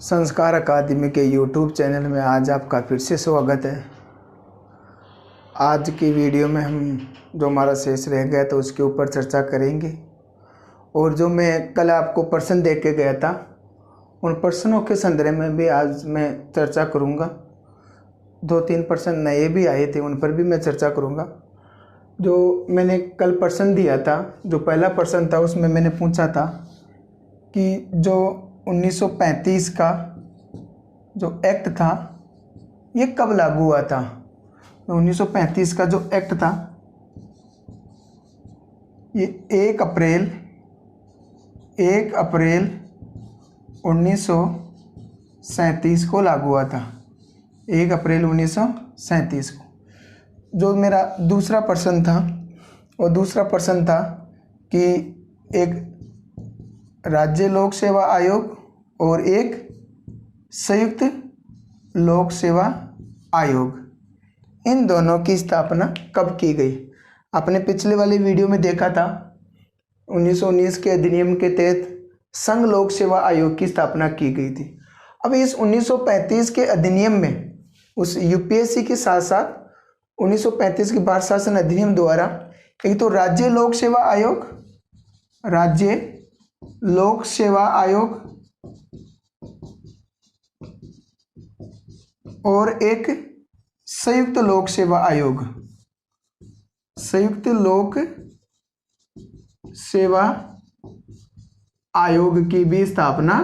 संस्कार अकादमी के YouTube channel में आज आपका फिर से स्वागत है। आज की वीडियो में हम जो हमारा शेष रह गया तो उसके ऊपर चर्चा करेंगे और जो मैं कल आपको प्रश्न दे के गया था उन प्रश्नों के संदर्भ में भी आज मैं चर्चा करूंगा। 2-3 प्रश्न नए भी आए थे, उन पर भी मैं चर्चा करूंगा। जो मैंने कल प्रश्न दिया था, जो पहला प्रश्न था उसमें मैंने पूछा था कि जो 1935 का जो एक्ट था ये कब लागू हुआ था। 1935 का जो एक्ट था ये 1 अप्रैल 1937 को लागू हुआ था। 1 अप्रैल 1937 को। जो मेरा दूसरा प्रश्न था और दूसरा प्रश्न था कि एक राज्य लोक सेवा आयोग और एक संयुक्त लोक सेवा आयोग, इन दोनों की स्थापना कब की गई। आपने पिछले वाली वीडियो में देखा था 1919 के अधिनियम के तहत संघ लोक सेवा आयोग की स्थापना की गई थी। अब इस 1935 के अधिनियम में उस यूपीएससी के साथ साथ 1935 के भारत शासन अधिनियम द्वारा एक तो राज्य लोक सेवा आयोग, राज्य लोक सेवा आयोग और एक संयुक्त लोक सेवा आयोग, संयुक्त लोक सेवा आयोग की भी स्थापना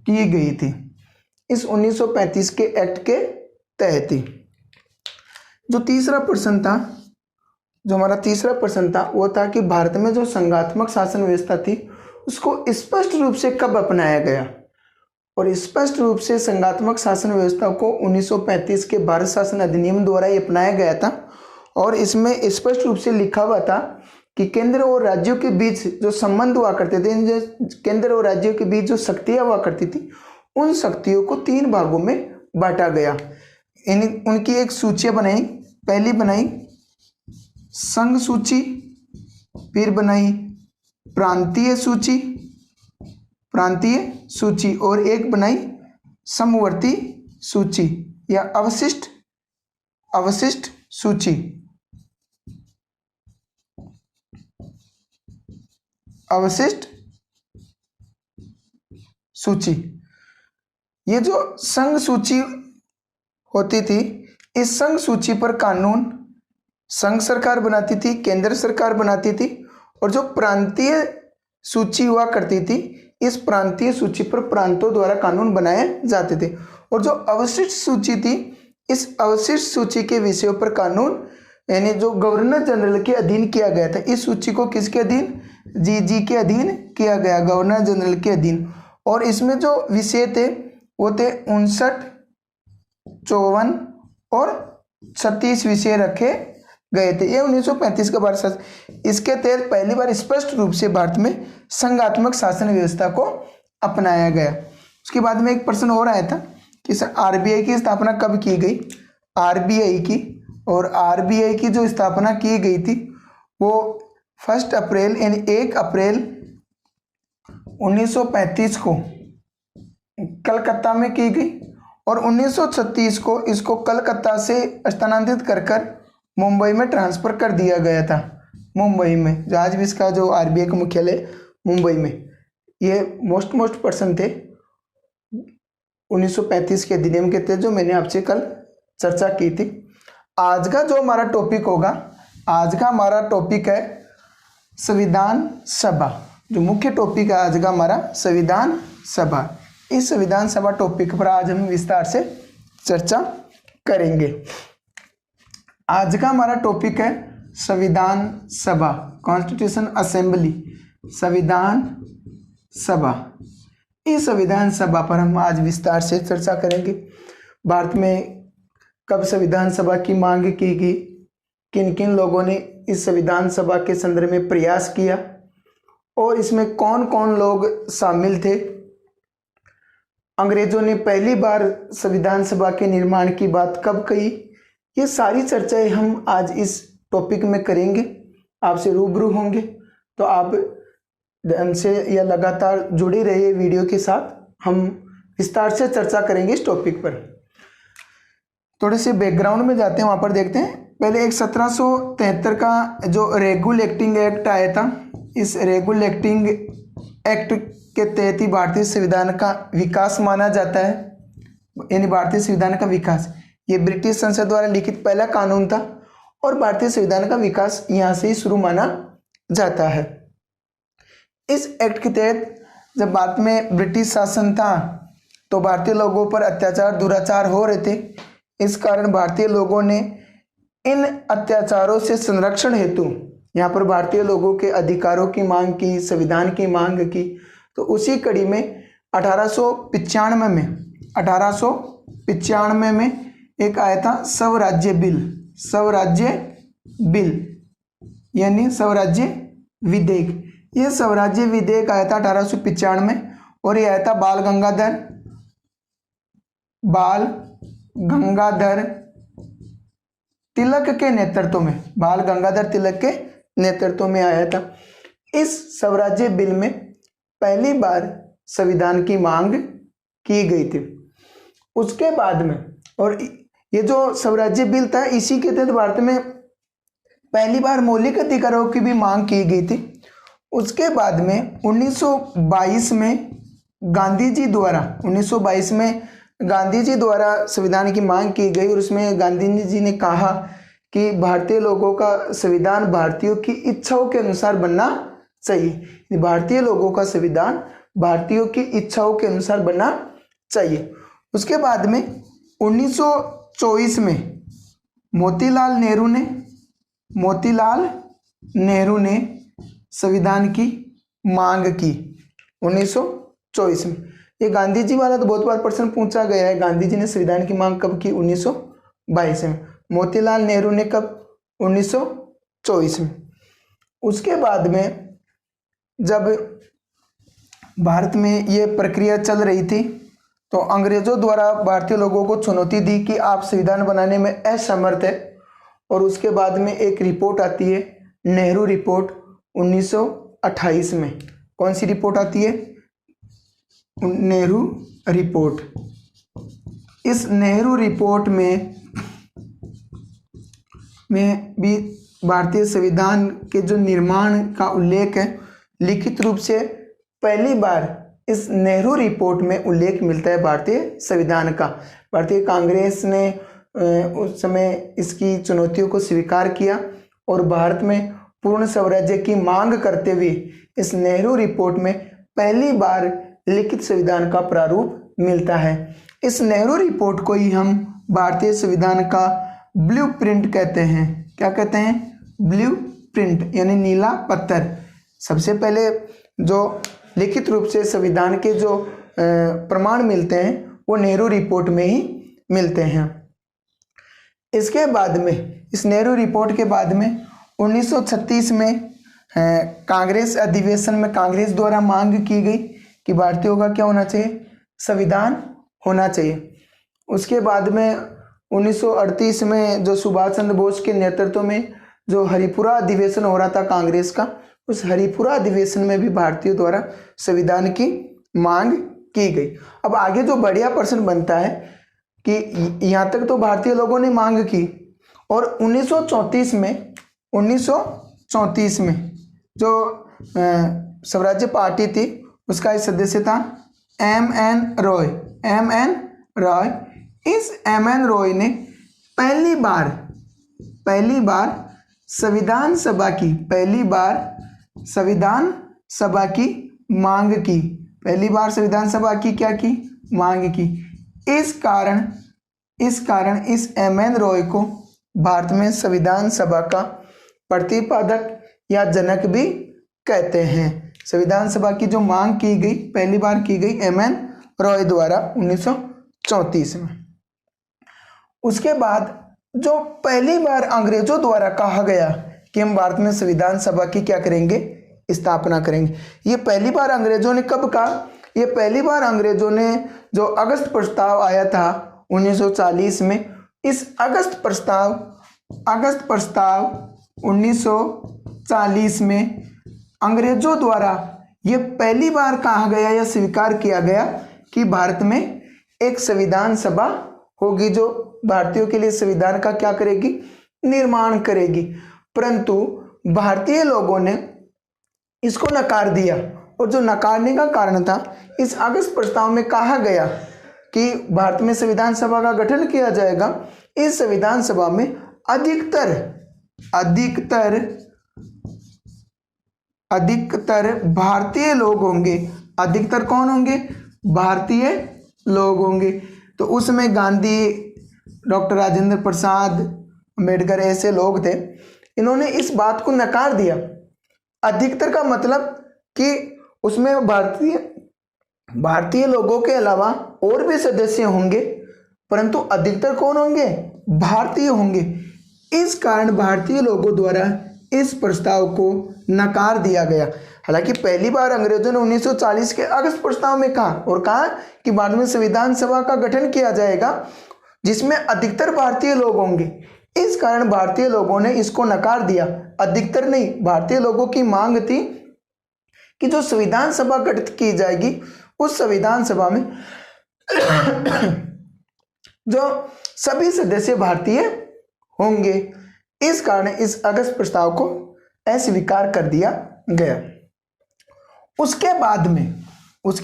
की गई थी इस 1935 के एक्ट के तहत ही। जो तीसरा प्रश्न था, जो हमारा तीसरा प्रश्न था वो था कि भारत में जो संघात्मक शासन व्यवस्था थी उसको स्पष्ट रूप से कब अपनाया गया। और स्पष्ट रूप से संघात्मक शासन व्यवस्था को 1935 के भारत शासन अधिनियम द्वारा ही अपनाया गया था। और इसमें स्पष्ट रूप से लिखा हुआ था कि केंद्र और राज्यों के बीच जो संबंध हुआ करते थे, केंद्र और राज्यों के बीच जो शक्तियां हुआ करती थी, उन शक्तियों को 3 भागों में बांटा गया। उनकी एक सूची बनाई। पहली बनाई संघ सूची, फिर बनाई प्रांतीय सूची और एक बनाई समवर्ती सूची या अवशिष्ट सूची। अवशिष्ट सूची, ये जो संघ सूची होती थी, इस संघ सूची पर कानून संघ सरकार बनाती थी, केंद्र सरकार बनाती थी। और जो प्रांतीय सूची हुआ करती थी, इस प्रांतीय सूची पर प्रांतों द्वारा कानून बनाए जाते थे। और जो अवशिष्ट सूची थी, इस अवशिष्ट सूची के विषयों पर कानून यानी जो गवर्नर जनरल के अधीन किया गया था। इस सूची को किसके अधीन? जी के अधीन किया गया, गवर्नर जनरल के अधीन। और इसमें जो विषय थे वो थे 59, 54 और 36 विषय रखे गए थे। ये 1935 का भारत शासन, इसके तहत पहली बार स्पष्ट रूप से भारत में संघात्मक शासन व्यवस्था को अपनाया गया। उसके बाद में एक प्रश्न और आया था कि सर आरबीआई की स्थापना कब की गई। आरबीआई की, और आरबीआई की जो स्थापना की गई थी वो 1 अप्रैल यानी 1 अप्रैल 1935 को कलकत्ता में की गई। और 1936 को इसको कलकत्ता से स्थानांतरित कर मुंबई में ट्रांसफर कर दिया गया था। मुंबई में, जो आज भी इसका जो आरबीआई का मुख्यालय मुंबई में। ये मोस्ट पर्सन थे 1935 के अधिनियम के तहत, जो मैंने आपसे कल चर्चा की थी। आज का जो हमारा टॉपिक होगा, आज का हमारा टॉपिक है संविधान सभा। जो मुख्य टॉपिक है आज का हमारा संविधान सभा। इस संविधान सभा टॉपिक पर आज हम विस्तार से चर्चा करेंगे। आज का हमारा टॉपिक है संविधान सभा, कॉन्स्टिट्यूशन असेंबली, संविधान सभा। इस संविधान सभा पर हम आज विस्तार से चर्चा करेंगे। भारत में कब संविधान सभा की मांग की गई, किन किन लोगों ने इस संविधान सभा के संदर्भ में प्रयास किया और इसमें कौन कौन लोग शामिल थे। अंग्रेजों ने पहली बार संविधान सभा के निर्माण की बात कब कही। ये सारी चर्चाएं हम आज इस टॉपिक में करेंगे, आपसे रूबरू होंगे। तो आप हमसे या लगातार जुड़े रहिए वीडियो के साथ। हम विस्तार से चर्चा करेंगे इस टॉपिक पर। थोड़े से बैकग्राउंड में जाते हैं, वहाँ पर देखते हैं। पहले एक 1773 का जो रेगुलेटिंग एक्ट आया था, इस रेगुलेटिंग एक्ट के तहत ही भारतीय संविधान का विकास माना जाता है, यानी भारतीय संविधान का विकास। ये ब्रिटिश संसद द्वारा लिखित पहला कानून था और भारतीय संविधान का विकास यहाँ से ही शुरू माना जाता है। इस एक्ट के तहत जब भारत में ब्रिटिश शासन था तो भारतीय लोगों पर अत्याचार दुराचार हो रहे थे। इस कारण भारतीय लोगों ने इन अत्याचारों से संरक्षण हेतु यहाँ पर भारतीय लोगों के अधिकारों की मांग की, संविधान की मांग की। तो उसी कड़ी में 1895 में एक आया था स्वराज्य बिल यानी स्वराज्य विधेयक। यह स्वराज्य विधेयक आया था 1895 में और ये आया था बाल गंगाधर तिलक के नेतृत्व में, बाल गंगाधर तिलक के नेतृत्व में आया था। इस स्वराज्य बिल में पहली बार संविधान की मांग की गई थी। उसके बाद में, और ये जो स्वराज्य बिल था इसी के तहत भारत में पहली बार मौलिक अधिकारों की भी मांग की गई थी। उसके बाद में 1922 में गांधी जी द्वारा संविधान की मांग की गई और उसमें गांधी जी ने कहा कि भारतीय लोगों का संविधान भारतीयों की इच्छाओं के अनुसार बनना चाहिए। भारतीय लोगों का संविधान भारतीयों की इच्छाओं के अनुसार बनना चाहिए। उसके बाद में 1924 में मोतीलाल नेहरू ने संविधान की मांग की 1924 में। ये गांधी जी वाला तो बहुत बार प्रश्न पूछा गया है। गांधी जी ने संविधान की मांग कब की? 1922 में। मोतीलाल नेहरू ने कब? 1924 में। उसके बाद में जब भारत में ये प्रक्रिया चल रही थी तो अंग्रेजों द्वारा भारतीय लोगों को चुनौती दी कि आप संविधान बनाने में असमर्थ है। और उसके बाद में एक रिपोर्ट आती है, नेहरू रिपोर्ट 1928 में। कौन सी रिपोर्ट आती है? नेहरू रिपोर्ट। इस नेहरू रिपोर्ट में भी भारतीय संविधान के जो निर्माण का उल्लेख है, लिखित रूप से पहली बार इस नेहरू रिपोर्ट में उल्लेख मिलता है भारतीय संविधान का। भारतीय कांग्रेस ने उस समय इसकी चुनौतियों को स्वीकार किया और भारत में पूर्ण स्वराज्य की मांग करते हुए इस नेहरू रिपोर्ट में पहली बार लिखित संविधान का प्रारूप मिलता है। इस नेहरू रिपोर्ट को ही हम भारतीय संविधान का ब्लूप्रिंट कहते हैं। क्या कहते हैं? ब्लूप्रिंट यानी नीला पत्थर। सबसे पहले जो लिखित रूप से संविधान के जो प्रमाण मिलते हैं वो नेहरू रिपोर्ट में ही मिलते हैं। इसके बाद में, इस नेहरू रिपोर्ट के बाद में 1936 में कांग्रेस अधिवेशन में कांग्रेस द्वारा मांग की गई कि भारतीयों का क्या होना चाहिए? संविधान होना चाहिए। उसके बाद में 1938 में जो सुभाष चंद्र बोस के नेतृत्व में जो हरिपुरा अधिवेशन हो रहा था कांग्रेस का, उस हरिपुरा अधिवेशन में भी भारतीयों द्वारा संविधान की मांग की गई। अब आगे जो बढ़िया प्रश्न बनता है कि यहाँ तक तो भारतीय लोगों ने मांग की और 1934 में जो स्वराज्य पार्टी थी उसका सदस्य था M.N. रॉय। इस M.N. रॉय ने पहली बार संविधान सभा की मांग की। पहली बार संविधान सभा की क्या की? मांग की। इस कारण इस M.N. रॉय को भारत में संविधान सभा का प्रतिपादक या जनक भी कहते हैं। संविधान सभा की जो मांग की गई, पहली बार की गई M.N. रॉय द्वारा 1934 में। उसके बाद जो पहली बार अंग्रेजों द्वारा कहा गया कि हम भारत में संविधान सभा की क्या करेंगे? स्थापना करेंगे। ये पहली बार अंग्रेजों ने कब कहा? ये पहली बार अंग्रेजों ने जो अगस्त प्रस्ताव आया था 1940 में, इस अगस्त प्रस्ताव 1940 में अंग्रेजों द्वारा ये पहली बार कहा गया या स्वीकार किया गया कि भारत में एक संविधान सभा होगी जो भारतीयों के लिए संविधान का क्या करेगी, निर्माण करेगी। परंतु भारतीय लोगों ने इसको नकार दिया, और जो नकारने का कारण था, इस अगस्त प्रस्ताव में कहा गया कि भारत में संविधान सभा का गठन किया जाएगा। इस संविधान सभा में अधिकतर भारतीय लोग होंगे। अधिकतर कौन होंगे? भारतीय लोग होंगे। तो उसमें गांधी, डॉक्टर राजेंद्र प्रसाद, अम्बेडकर ऐसे लोग थे। इन्होंने इस बात को नकार दिया। अधिकतर का मतलब कि उसमें भारतीय लोगों के अलावा और भी सदस्य होंगे, परंतु अधिकतर कौन होंगे? भारतीय होंगे। इस कारण भारतीय लोगों द्वारा इस प्रस्ताव को नकार दिया गया। हालांकि पहली बार अंग्रेजों ने 1940 के अगस्त प्रस्ताव में कहा कि भारत में संविधान सभा का गठन किया जाएगा जिसमें अधिकतर भारतीय लोग होंगे। इस कारण भारतीय लोगों ने इसको नकार दिया। अधिकतर नहीं, भारतीय लोगों की मांग थी कि जो संविधान सभा गठित की जाएगी उस संविधान सभा में जो सभी सदस्य भारतीय होंगे। इस कारण इस अगस्त प्रस्ताव को अस्वीकार कर दिया गया। उसके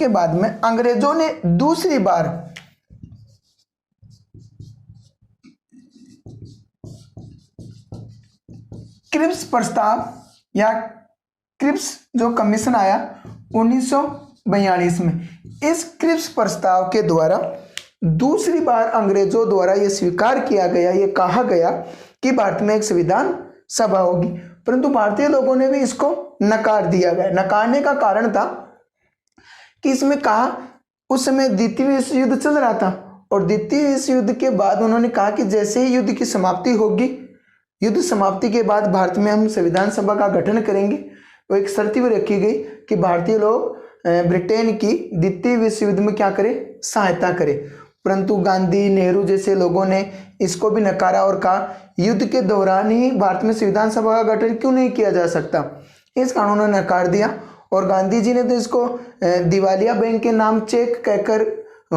बाद में अंग्रेजों ने दूसरी बार क्रिप्स प्रस्ताव या क्रिप्स जो कमीशन आया 1942 में, इस क्रिप्स प्रस्ताव के द्वारा दूसरी बार अंग्रेजों द्वारा यह स्वीकार किया गया, यह कहा गया कि भारत में एक संविधान सभा होगी। परंतु भारतीय लोगों ने भी इसको नकार दिया गया। नकारने का कारण था कि इसमें कहा, उस समय द्वितीय विश्व युद्ध चल रहा था, और द्वितीय विश्व युद्ध के बाद उन्होंने कहा कि जैसे ही युद्ध की समाप्ति होगी, युद्ध समाप्ति के बाद भारत में हम संविधान सभा का गठन करेंगे। तो एक शर्त भी रखी गई कि भारतीय लोग ब्रिटेन की द्वितीय विश्व युद्ध में क्या करें, सहायता करें। परंतु गांधी, नेहरू जैसे लोगों ने इसको भी नकारा और कहा युद्ध के दौरान ही भारत में संविधान सभा का गठन क्यों नहीं किया जा सकता। इस कारण उन्होंने नकार दिया, और गांधी जी ने तो इसको दिवालिया बैंक के नाम चेक कहकर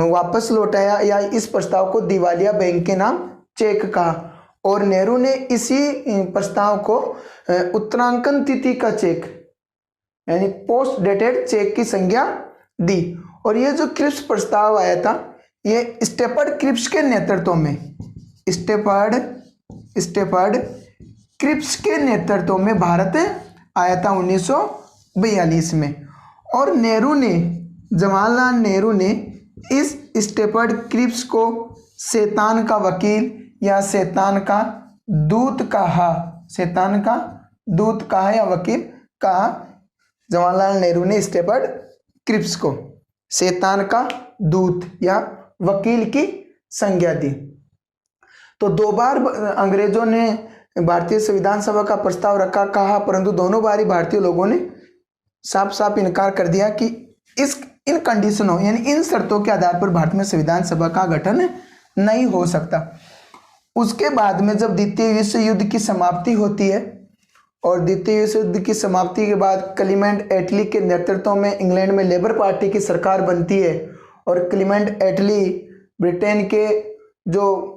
वापस लौटाया, या इस प्रस्ताव को दिवालिया बैंक के नाम चेक कहा। और नेहरू ने इसी प्रस्ताव को उत्तरांकन तिथि का चेक यानी पोस्ट डेटेड चेक की संज्ञा दी। और ये जो क्रिप्स प्रस्ताव आया था, ये स्टेपर्ड क्रिप्स के नेतृत्व में, स्टेपर्ड क्रिप्स के नेतृत्व में भारत आया था 1942 में। और जवाहरलाल नेहरू ने इस स्टेपर्ड क्रिप्स को शैतान का वकील या शैतान का दूत कहा या वकील कहा। जवाहरलाल नेहरू ने स्टेपर्ड क्रिप्स को शैतान का दूत या वकील की संज्ञा दी। तो दो बार अंग्रेजों ने भारतीय संविधान सभा का प्रस्ताव रखा, कहा, परंतु दोनों बार ही भारतीय लोगों ने साफ साफ इनकार कर दिया कि इन कंडीशनों यानी इन शर्तों के आधार पर भारत में संविधान सभा का गठन नहीं हो सकता। उसके बाद में जब द्वितीय विश्व युद्ध की समाप्ति होती है, और द्वितीय विश्व युद्ध की समाप्ति के बाद क्लीमेंट एटली के नेतृत्व में इंग्लैंड में लेबर पार्टी की सरकार बनती है, और क्लीमेंट एटली ब्रिटेन के जो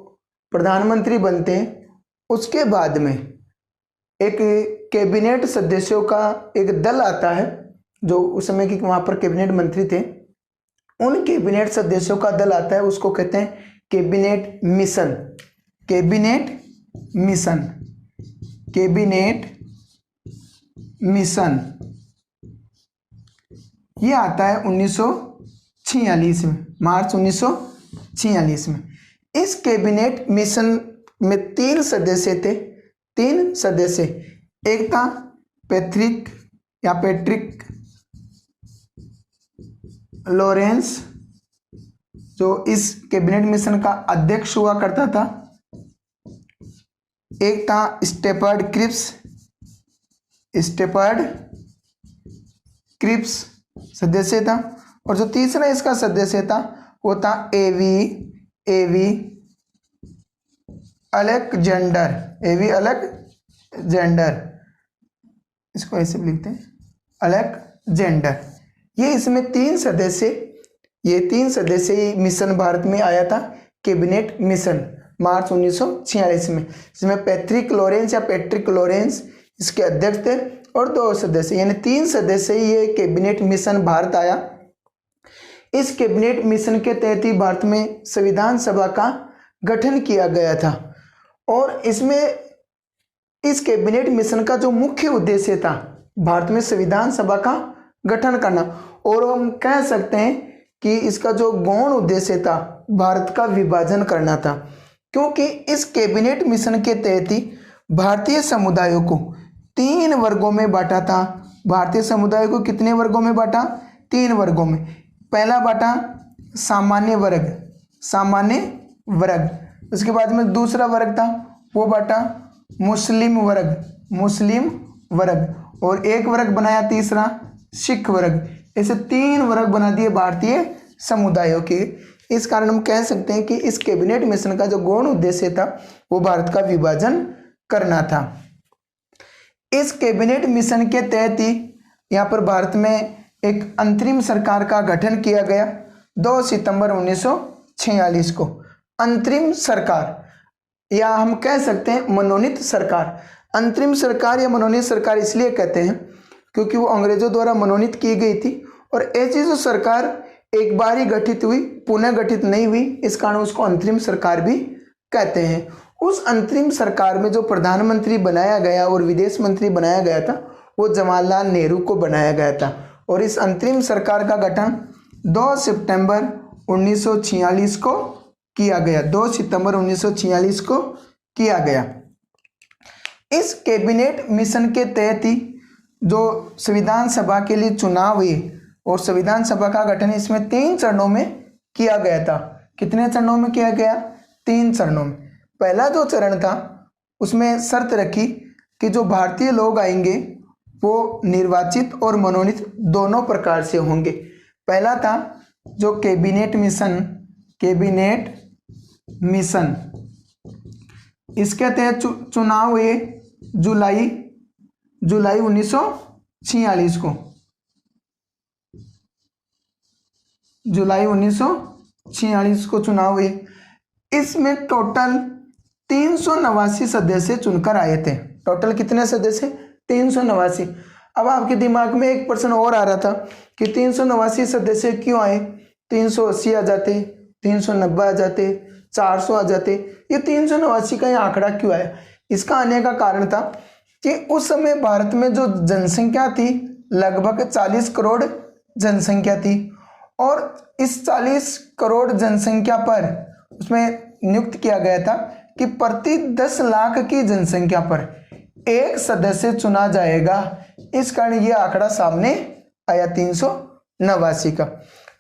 प्रधानमंत्री बनते हैं। उसके बाद में एक कैबिनेट सदस्यों का एक दल आता है, जो उस समय की वहाँ पर कैबिनेट मंत्री थे, उन कैबिनेट सदस्यों का दल आता है, उसको कहते हैं कैबिनेट मिशन। ये आता है 1946 में, मार्च 1946 में। इस कैबिनेट मिशन में तीन सदस्य, एक था पैट्रिक लॉरेंस, जो इस कैबिनेट मिशन का अध्यक्ष हुआ करता था। एक था स्टेपर्ड क्रिप्स सदस्य था, और जो तीसरा इसका सदस्य था वो था एवी अलेक्जेंडर, इसको ऐसे भी लिखते हैं, अलेक्जेंडर। ये इसमें तीन सदस्य ये 3 सदस्यीय मिशन भारत में आया था, कैबिनेट मिशन, मार्च 1946 में, जिसमें पैट्रिक लॉरेंस इसके अध्यक्ष थे और 2 सदस्य, यानी 3 सदस्यीय ये कैबिनेट मिशन भारत आया। इस कैबिनेट मिशन के तहत ही भारत में संविधान सभा का गठन किया गया था और इसमें इस कैबिनेट मिशन का जो मुख्य उद्देश्य था भारत में संविधान सभा का गठन करना, और हम कह सकते हैं कि इसका जो गौण उद्देश्य था भारत का विभाजन करना था, क्योंकि इस कैबिनेट मिशन के तहत ही भारतीय समुदायों को 3 वर्गों में बांटा था। भारतीय समुदाय को कितने वर्गों में बांटा? 3 वर्गों में। पहला बांटा सामान्य वर्ग, उसके बाद में दूसरा वर्ग था वो बांटा मुस्लिम वर्ग, और एक वर्ग बनाया तीसरा सिख वर्ग। ऐसे 3 वर्ग बना दिए भारतीय समुदायों के। इस कारण हम कह सकते हैं कि इस कैबिनेट मिशन का जो गौण उद्देश्य था वो भारत का विभाजन करना था। इस कैबिनेट मिशन के तहत ही यहाँ पर भारत में एक अंतरिम सरकार का गठन किया गया 2 सितंबर 1946 को। अंतरिम सरकार या हम कह सकते हैं मनोनीत सरकार। अंतरिम सरकार या मनोनीत सरकार इसलिए कहते हैं क्योंकि वो अंग्रेजों द्वारा मनोनीत की गई थी और ऐसी जो सरकार एक बार ही गठित हुई, पुनः गठित नहीं हुई, इस कारण उसको अंतरिम सरकार भी कहते हैं। उस अंतरिम सरकार में जो प्रधानमंत्री बनाया गया और विदेश मंत्री बनाया गया था वो जवाहरलाल नेहरू को बनाया गया था और इस अंतरिम सरकार का गठन 2 सितंबर 1946 को किया गया। 2 सितंबर 1946 को किया गया। इस कैबिनेट मिशन के तहत ही जो संविधान सभा के लिए चुनाव हुए और संविधान सभा का गठन इसमें 3 चरणों में किया गया था। कितने चरणों में किया गया? 3 चरणों में। पहला जो चरण था उसमें शर्त रखी कि जो भारतीय लोग आएंगे वो निर्वाचित और मनोनीत दोनों प्रकार से होंगे। पहला था जो कैबिनेट मिशन, इसके तहत चुनाव हुए जुलाई 1946 को। जुलाई 1946 को चुनाव हुए। इसमें टोटल 389 सदस्य चुनकर आए थे। टोटल कितने सदस्य? 389। अब आपके दिमाग में एक प्रश्न और आ रहा था कि 389 सदस्य क्यों आए? 380 आ जाते, 390 आ जाते, 400 आ जाते, ये 389 का ये आंकड़ा क्यों आया? इसका आने का कारण था कि उस समय भारत में जो जनसंख्या थी लगभग 40 करोड़ जनसंख्या थी और इस 40 करोड़ जनसंख्या पर उसमें नियुक्त किया गया था कि प्रति 10 लाख की जनसंख्या पर एक सदस्य चुना जाएगा। इस कारण ये आंकड़ा सामने आया 389 का।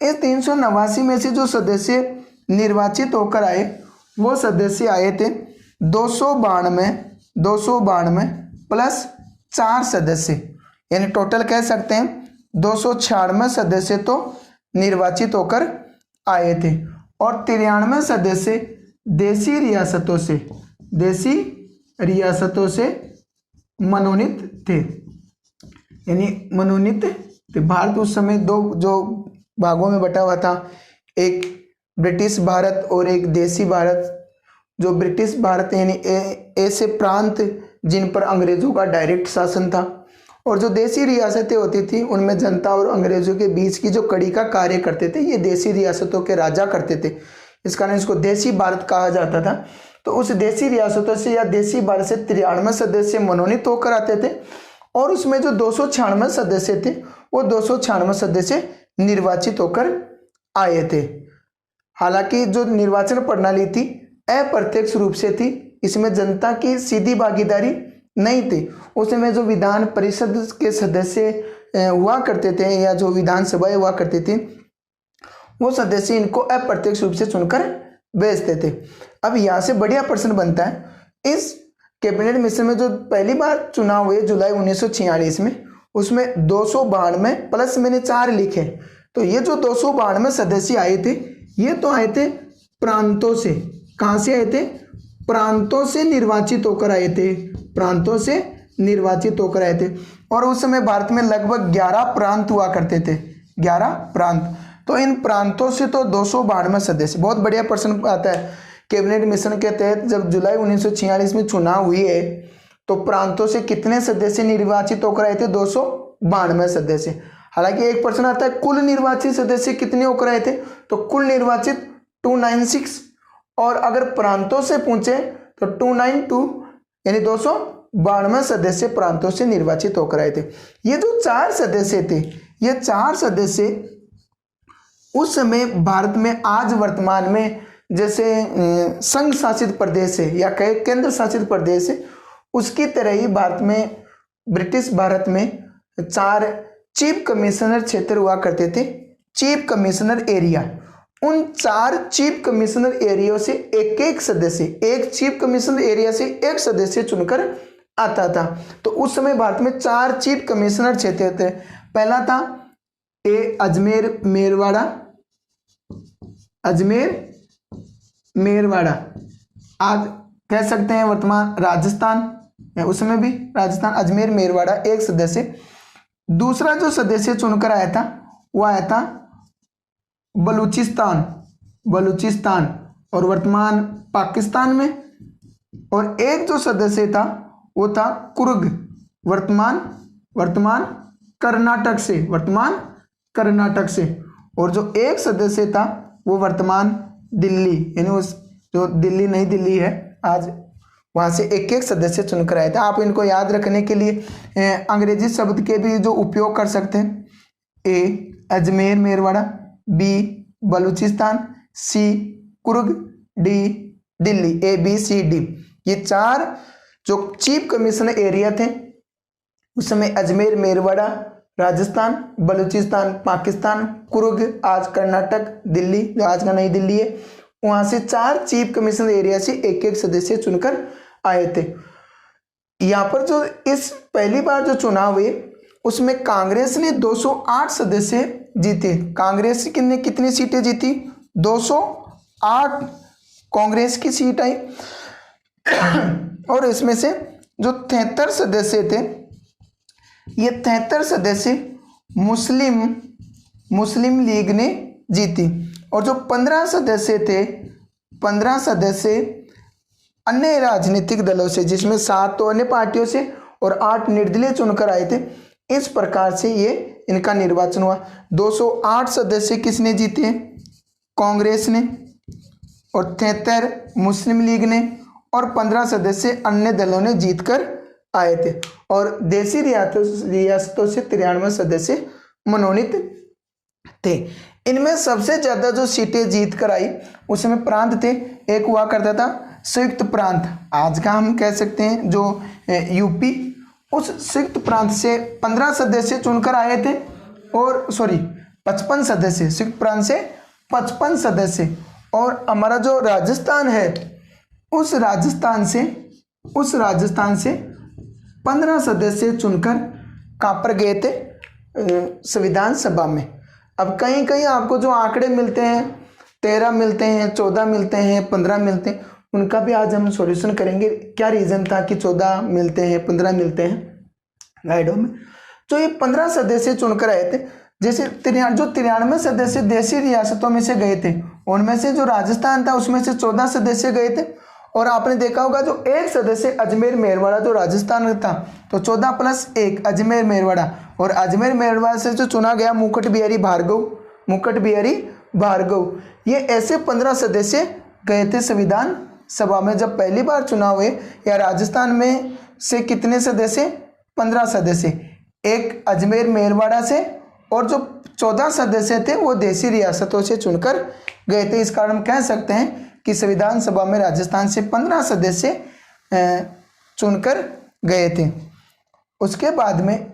इस 389 में से जो सदस्य निर्वाचित होकर आए वो सदस्य आए थे 292 प्लस 4 सदस्य, यानी टोटल कह सकते हैं 296 सदस्य तो निर्वाचित होकर आए थे और 93 सदस्य देसी रियासतों से मनोनीत थे, यानी मनोनीत थे। भारत उस समय 2 जो भागों में बटा हुआ था, एक ब्रिटिश भारत और एक देसी भारत। जो ब्रिटिश भारत यानी ऐसे प्रांत जिन पर अंग्रेजों का डायरेक्ट शासन था और जो देसी रियासतें होती थी उनमें जनता और अंग्रेजों के बीच की जो कड़ी का कार्य करते थे ये देसी रियासतों के राजा करते थे। इस कारण इसको देसी भारत कहा जाता था। तो उस देसी रियासतों से या देसी भारत से 93 सदस्य मनोनीत होकर आते थे और उसमें जो 296 सदस्य थे वो 296 सदस्य निर्वाचित होकर आए थे। हालांकि जो निर्वाचन प्रणाली थी अप्रत्यक्ष रूप से थी, इसमें जनता की सीधी भागीदारी नहीं थी। उसमें जो विधान परिषद के सदस्य हुआ करते थे या जो विधानसभा हुआ करती थी वो सदस्य इनको अप्रत्यक्ष रूप से चुनकर भेजते थे। अब यहाँ से बढ़िया प्रश्न बनता है, इस कैबिनेट मिशन में जो पहली बार चुनाव हुए जुलाई 1946 में उसमें 292 प्लस मैंने 4 लिखे, तो ये जो 292 सदस्य आए थे ये तो आए थे प्रांतों से। कहाँ से आए थे? प्रांतों से निर्वाचित होकर आए थे, प्रांतों से निर्वाचित होकर आए थे। और उस समय भारत में लगभग 11 प्रांत हुआ करते थे, 11 प्रांत। तो इन प्रांतों से तो 292 सदस्य, बहुत बढ़िया प्रश्न आता है। कैबिनेट मिशन के तहत जब जुलाई 1946 में चुनाव हुए तो प्रांतों से कितने सदस्य निर्वाचित होकर आए थे? 292 सदस्य। हालांकि एक प्रश्न आता है कुल निर्वाचित सदस्य कितने होकर आए थे, तो कुल निर्वाचित 296, और अगर प्रांतों से पूछे तो 292, यानी 292 सदस्य प्रांतों से निर्वाचित होकर आए थे। ये जो 4 सदस्य थे, ये 4 सदस्य उस समय भारत में आज वर्तमान में जैसे संघ शासित प्रदेश है या केंद्र शासित प्रदेश है, उसकी तरह ही भारत में, ब्रिटिश भारत में 4 चीफ कमिश्नर क्षेत्र हुआ करते थे, चीफ कमिश्नर एरिया। उन 4 चीफ कमिश्नर एरिया से एक सदस्य, एक चीफ कमिश्नर एरिया से एक सदस्य चुनकर आता था। तो उस समय भारत में 4 चीफ कमिश्नर क्षेत्र थे। पहला था अजमेर मेरवाड़ा, अजमेर मेरवाड़ा, आज कह सकते हैं वर्तमान राजस्थान, उस समय भी राजस्थान, अजमेर मेरवाड़ा एक सदस्य। दूसरा जो सदस्य चुनकर आया था वो आया था बलूचिस्तान, बलूचिस्तान और वर्तमान पाकिस्तान में। और एक जो सदस्य था वो था कुर्ग, वर्तमान कर्नाटक से, वर्तमान कर्नाटक से। और जो एक सदस्य था वो वर्तमान दिल्ली, यानी उस जो दिल्ली नई दिल्ली है आज, वहाँ से एक सदस्य चुनकर आए थे। आप इनको याद रखने के लिए अंग्रेजी शब्द के भी जो उपयोग कर सकते हैं, ए अजमेर मेरवाड़ा, बी बलूचिस्तान, सी कुर्ग, डी दिल्ली, ABCD। ये 4 जो चीफ कमिश्नर एरिया थे उस समय अजमेर मेरवाड़ा राजस्थान, बलूचिस्तान पाकिस्तान, कुर्ग आज कर्नाटक, दिल्ली जो आज का नई दिल्ली है, वहाँ से 4 चीफ कमिश्नर एरिया से एक सदस्य चुनकर आए थे। यहाँ पर जो इस पहली बार जो चुनाव हुए उसमें कांग्रेस ने 208 सदस्य जीते। कांग्रेस ने कितनी सीटें जीती? 208 कांग्रेस की सीट आई। और इसमें से जो 73 सदस्य थे, ये 73 सदस्य मुस्लिम लीग ने जीती। और जो 15 सदस्य थे, 15 सदस्य अन्य राजनीतिक दलों से, जिसमें 7 तो अन्य पार्टियों से और 8 निर्दलीय चुनकर आए थे। इस प्रकार से ये इनका निर्वाचन हुआ। 208 सदस्य किसने जीते? कांग्रेस ने, और 73 मुस्लिम लीग ने, और 15 सदस्य अन्य दलों ने जीतकर आए थे। और देशी रियासतों से 93 सदस्य मनोनीत थे। इनमें सबसे ज्यादा जो सीटें जीत कर आई उसमें प्रांत थे। एक हुआ करता था संयुक्त प्रांत, आज का हम कह सकते हैं जो यूपी, उस संयुक्त प्रांत से 15 सदस्य चुनकर आए थे। और 55 सदस्य, संयुक्त प्रांत से 55 सदस्य। और हमारा जो राजस्थान है उस राजस्थान से 15 सदस्य चुनकर कहाँ पर गए थे? संविधान सभा में। अब कहीं कहीं आपको जो आंकड़े मिलते हैं 13 मिलते हैं, 14 मिलते हैं, 15 मिलते हैं, उनका भी आज हम सॉल्यूशन करेंगे। क्या रीज़न था कि 14 मिलते हैं, 15 मिलते हैं गाइडों में। तो ये 15 सदस्य चुनकर आए थे। जैसे जो 93 सदस्य देशी रियासतों में से गए थे, उनमें से जो राजस्थान था उसमें से 14 सदस्य गए थे। और आपने देखा होगा जो एक सदस्य अजमेर मेरवाड़ा जो राजस्थान में था, तो 14 + 1 अजमेर मेरवाड़ा। और अजमेर मेरवाड़ा से जो चुना गया मुकुट बिहारी भार्गव, ये ऐसे 15 सदस्य गए थे संविधान सभा में जब पहली बार चुनाव हुए। या राजस्थान में से कितने सदस्य? 15 सदस्य, एक अजमेर मेरवाड़ा से, और जो 14 सदस्य थे वो देशी रियासतों से चुनकर गए थे। इस कारण हम कह सकते हैं कि संविधान सभा में राजस्थान से 15 सदस्य चुनकर गए थे। उसके बाद में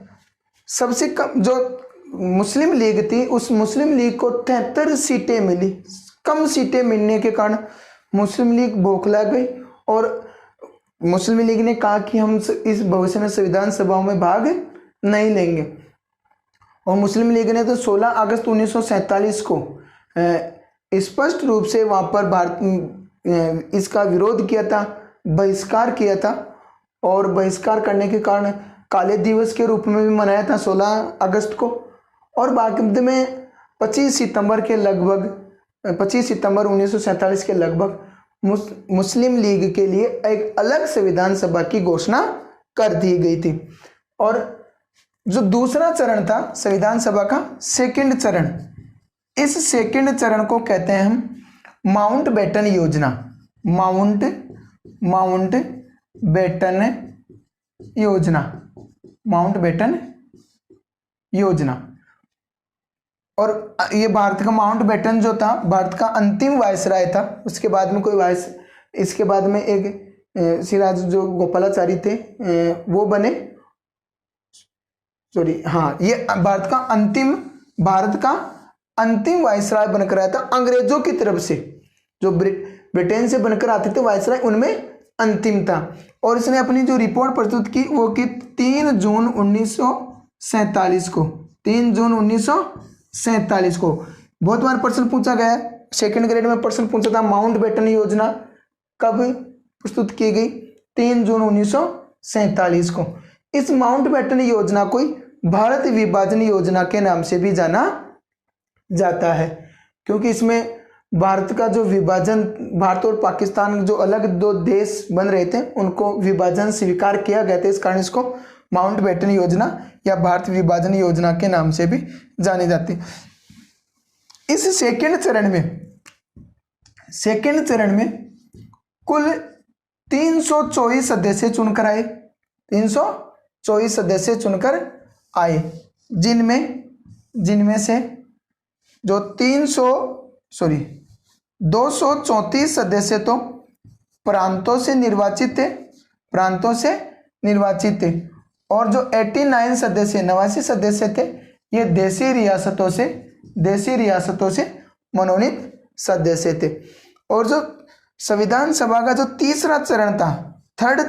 सबसे कम जो मुस्लिम लीग थी, उस मुस्लिम लीग को 73 सीटें मिली। कम सीटें मिलने के कारण मुस्लिम लीग बौखला गई और मुस्लिम लीग ने कहा कि हम इस भविष्य में संविधान सभाओं में भाग नहीं लेंगे। और मुस्लिम लीग ने तो 16 अगस्त 1947 को स्पष्ट रूप से वहाँ पर भारत इसका विरोध किया था, बहिष्कार किया था। और बहिष्कार करने के कारण काले दिवस के रूप में भी मनाया था 16 अगस्त को। और बाद में 25 सितंबर के लगभग 25 सितंबर 1947 के लगभग मुस्लिम लीग के लिए एक अलग संविधान सभा की घोषणा कर दी गई थी। और जो दूसरा चरण था संविधान सभा का सेकंड चरण, इस सेकंड चरण को कहते हैं हम माउंटबेटन योजना। माउंटबेटन योजना। और ये भारत का माउंटबेटन जो था भारत का अंतिम वायसराय था। उसके बाद में इसके बाद में एक सिराज जो गोपालाचारी थे वो बने, ये भारत का अंतिम वायसराय बनकर आया था। अंग्रेजों की तरफ से जो ब्रिटेन से बनकर आते थे वायसराय, उनमें अंतिम था। और इसने अपनी जो रिपोर्ट प्रस्तुत की वो की 3 जून 1947 को। 3 जून 1947 को बहुत बार प्रश्न पूछा गया है, सेकंड ग्रेड में प्रश्न पूछा था माउंटबेटन योजना कब प्रस्तुत की गई? 3 जून 1947 को। इस माउंटबेटन योजना को भारत विभाजन योजना के नाम से भी जाना जाता है, क्योंकि इसमें भारत का जो विभाजन, भारत और पाकिस्तान जो अलग दो देश बन रहे थे उनको विभाजन स्वीकार किया गया था। इस कारण इसको माउंटबेटन योजना या भारत विभाजन योजना के नाम से भी जानी जाती। इस सेकंड चरण में कुल 324 सदस्य चुनकर आए। 324 सदस्य चुनकर आए, जिनमें से जो 234 सदस्य तो प्रांतों से निर्वाचित थे, और जो 89 सदस्य थे ये देशी रियासतों से मनोनीत सदस्य थे। और जो संविधान सभा का जो तीसरा चरण था, थर्ड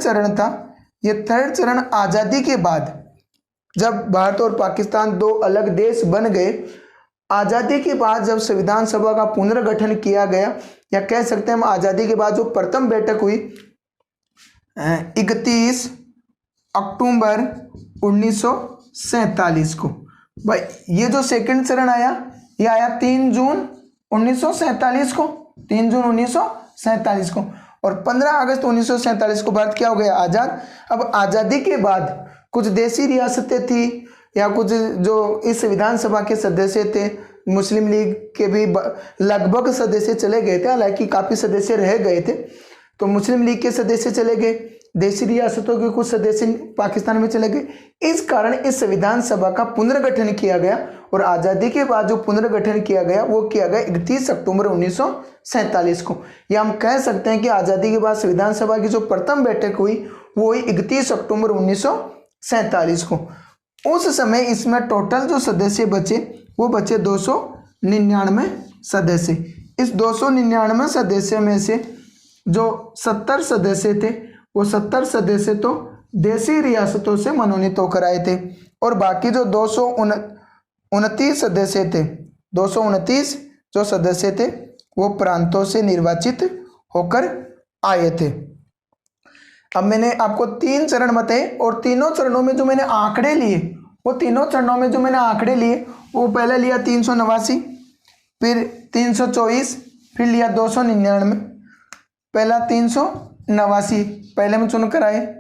चरण आज़ादी के बाद, जब भारत और पाकिस्तान दो अलग देश बन गए, आज़ादी के बाद जब संविधान सभा का पुनर्गठन किया गया, या कह सकते हैं हम आज़ादी के बाद जो प्रथम बैठक हुई 31 अक्टूबर 1947 को। भाई ये जो सेकंड चरण आया, ये आया 3 जून 1947 को। 3 जून 1947 को। और 15 अगस्त 1947 को भारत क्या हो गया? आज़ाद। अब आज़ादी के बाद कुछ देशी रियासतें थी, या कुछ जो इस संविधान सभा के सदस्य थे, मुस्लिम लीग के भी लगभग सदस्य चले गए थे, हालांकि काफ़ी सदस्य रह गए थे। तो मुस्लिम लीग के सदस्य चले गए, देशी रियासतों के कुछ सदस्य पाकिस्तान में चले गए। इस कारण इस संविधान सभा का पुनर्गठन किया गया, और आज़ादी के बाद जो पुनर्गठन किया गया वो किया गया 31 अक्टूबर 1947 को। या हम कह सकते हैं कि आज़ादी के बाद संविधान सभा की जो प्रथम बैठक हुई वो हुई 31 अक्टूबर 1947 को। उस समय इसमें टोटल जो सदस्य बचे वो बचे 299 सदस्य। इस 299 सदस्य में से जो 70 सदस्य थे वो 70 सदस्य तो देशी रियासतों से मनोनीत होकर आए थे, और बाकी जो 229 सदस्य थे, 229 जो सदस्य थे वो प्रांतों से निर्वाचित होकर आए थे। अब मैंने आपको 3 चरण बताए, और तीनों चरणों में जो मैंने आंकड़े लिए वो पहले लिया 389, फिर 324, फिर लिया 299। पहला 389 पहले में चुनकर आए,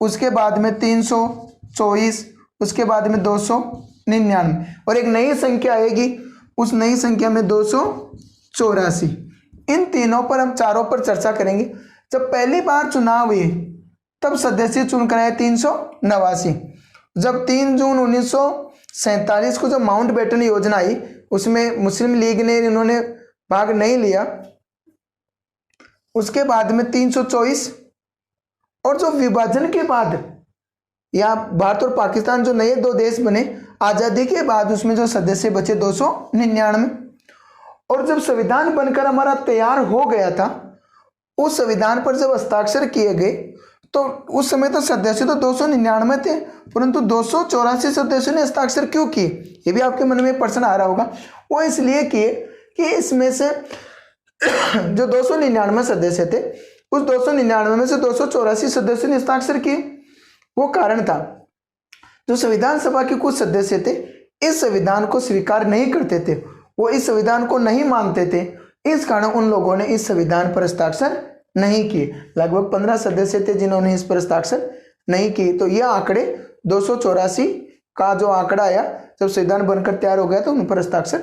उसके बाद में 324, उसके बाद में 299, और एक नई संख्या आएगी, उस नई संख्या में 284। इन तीनों पर हम चारों पर चर्चा करेंगे। जब पहली बार चुनाव हुए तब सदस्य चुनकर आए 389। जब 3 जून 1947 को जब माउंटबेटन योजना आई उसमें मुस्लिम लीग ने इन्होंने भाग नहीं लिया। उसके बाद में 324, और जो विभाजन के बाद या भारत और पाकिस्तान जो नए दो देश बने आज़ादी के बाद, उसमें जो सदस्य बचे 299। और जब संविधान बनकर हमारा तैयार हो गया था, उस संविधान पर जब हस्ताक्षर किए गए तो उस समय तो सदस्य तो 299 थे, परंतु 284 सदस्यों ने हस्ताक्षर क्यों किए? ये भी आपके मन में प्रश्न आ रहा होगा। वो इसलिए किए कि इसमें से जो 299 सदस्य थे, उस 299 में से 284 सदस्यों ने हस्ताक्षर किए। वो कारण था, जो संविधान सभा के कुछ सदस्य थे इस संविधान को स्वीकार नहीं करते थे, वो इस संविधान को नहीं मानते थे, इस कारण उन लोगों ने इस संविधान पर हस्ताक्षर नहीं किए। लगभग 15 सदस्य थे जिन्होंने इस पर हस्ताक्षर नहीं किए। तो यह आंकड़े 284 का जो आंकड़ा आया जब संविधान बनकर तैयार हो गया तो उन पर हस्ताक्षर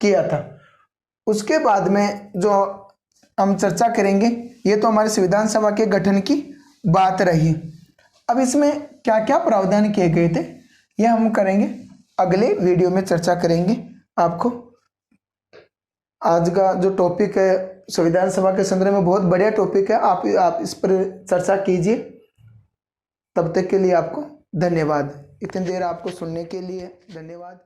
किया था। उसके बाद में जो हम चर्चा करेंगे, ये तो हमारे संविधान सभा के गठन की बात रही। अब इसमें क्या क्या प्रावधान किए गए थे यह हम करेंगे, अगले वीडियो में चर्चा करेंगे। आपको आज का जो टॉपिक है संविधान सभा के संदर्भ में बहुत बढ़िया टॉपिक है, आप इस पर चर्चा कीजिए। तब तक के लिए आपको धन्यवाद। इतनी देर आपको सुनने के लिए धन्यवाद।